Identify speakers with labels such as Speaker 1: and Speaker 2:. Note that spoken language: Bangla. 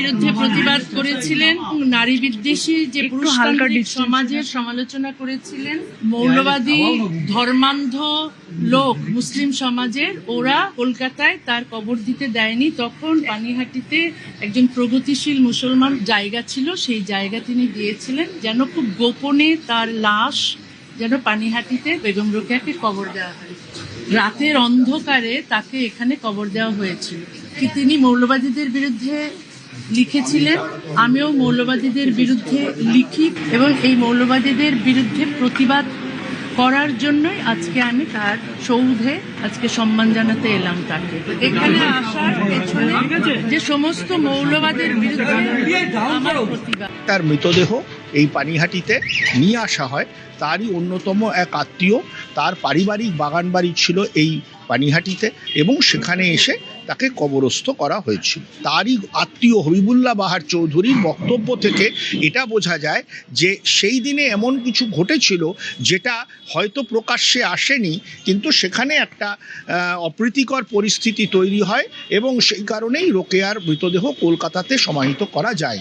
Speaker 1: বিরুদ্ধে প্রতিবাদ করেছিলেন, নারী বিদ্বেষী যে পুরুষতান্ত্রিক সমাজের সমালোচনা করেছিলেন। মৌলবাদী ধর্মান্ধ লোক মুসলিম সমাজের, ওরা কলকাতায় তার কবর দিতে দেয়নি। তখন পানিহাটিতে একজন প্রগতিশীল মুসলমান জায়গা ছিল, সেই জায়গা তিনি দিয়েছিলেন যেন খুব গোপনে তার লাশ যেন পানিহাটিতে বেগম রোকেয়াকে কবর দেওয়া হয়। রাতের অন্ধকারে তাকে এখানে কবর দেওয়া হয়েছিল। কি তিনি মৌলবাদীদের বিরুদ্ধে লিখেছিলেন, আমিও মৌলবাদীদের বিরুদ্ধে লিখি এবং এই মৌলবাদীদের বিরুদ্ধে প্রতিবাদ করার জন্যই আজকে আমি তার সৌধে আজকে সম্মান জানাতে এলাম তাকে। এখানে আসার পেছনে যে সমস্ত মৌলবাদের বিরুদ্ধে আমার প্রতিবাদ।
Speaker 2: তার মৃতদেহ এই পানিহাটিতে নিয়ে আসা হয়। তারই অন্যতম এক আত্মীয়, তার পারিবারিক বাগান বাড়ি ছিল এই পানিহাটিতে এবং সেখানে এসে তাকে কবরস্থ করা হয়েছিল। তারই আত্মীয় হবিবুল্লাহ বাহার চৌধুরীর বক্তব্য থেকে এটা বোঝা যায় যে সেই দিনে এমন কিছু ঘটেছিল যেটা হয়তো প্রকাশ্যে আসেনি, কিন্তু সেখানে একটা অপ্রীতিকর পরিস্থিতি তৈরি হয় এবং সেই কারণেই রোকেয়ার মৃতদেহ কলকাতাতে সমাহিত করা যায়।